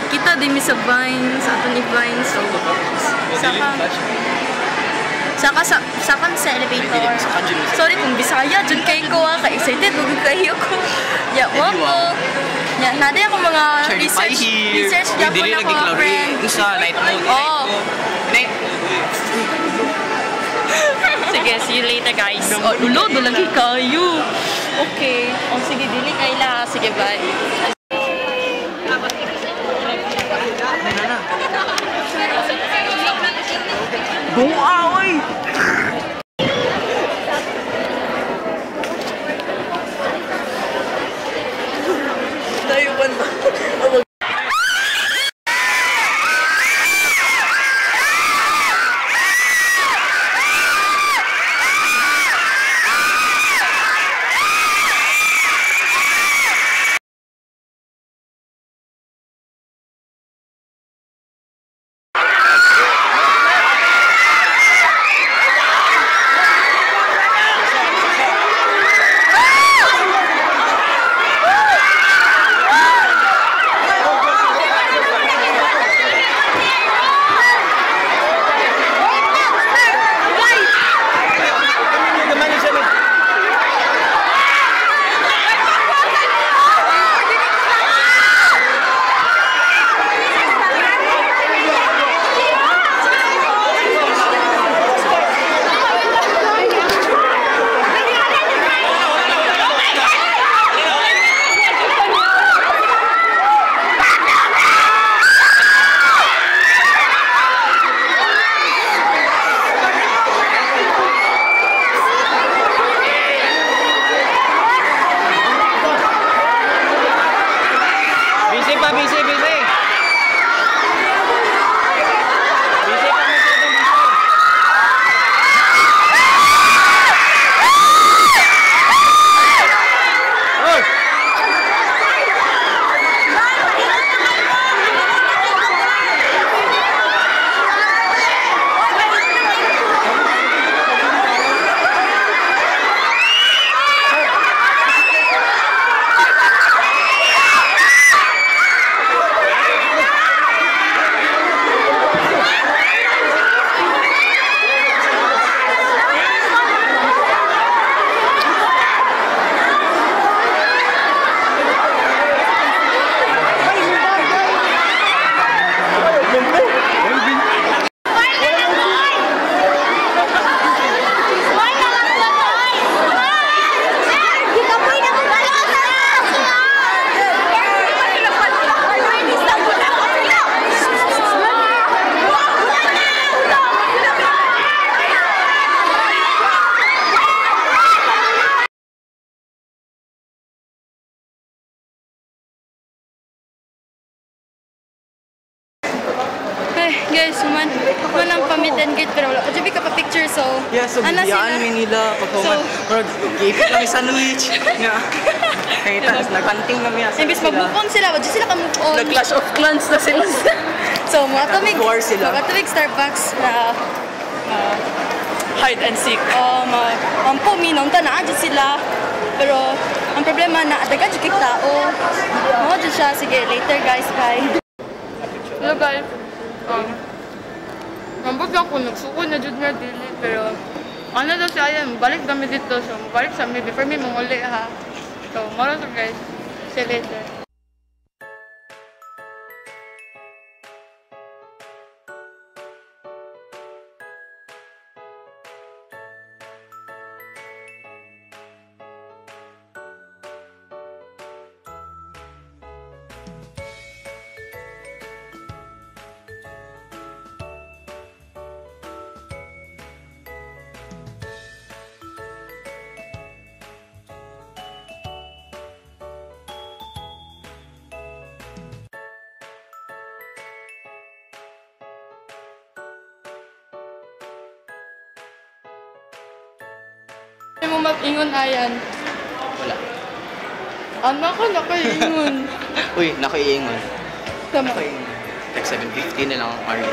kita din mi sa Vine, sa aton i-Vine. So, saka sa elevator. Sorry kung Bisaya, dyan kayo ko ka-excited, huwag kayo ko. Ya, wag ko. Ya, naday ako mga research na po na ko, friend. Sa night mode. Oo. Sige, see you later guys. Oh, lulod, lagi kayo. Okay. Oh, sige, dili kayo la. Sige, bye. Buaway! Taiwan ba? Guys, manang pamit and gate pero wala. Kajabi ka pa picture so. Yeah, so bigyan mi nila pagkaman. Give lang sandwich nga. Kaya tas nagkanting kami asa. Imbis mag-move on sila, wala sila ka-move on. Nag-Clash of Clans na sila. So, mga tumig Starbucks na hide and seek. Po minom ta na sila. Pero ang problema na dagan jud kay tao. Mo jud siya. Sige, later guys, bye. Hello guys. Mambot lang ko, nagsuko na dyan nga dili, pero ano daw siya yan, balik kami dito, so balik sa amin before may manguli ha. So, mara so guys, see you later. Ano mo mag-ingon ayan? Wala. Anak ko, naka-ingon. Uy, naka-iingon. Tama. Naka-iingon. Like 7:50 na lang ang RE.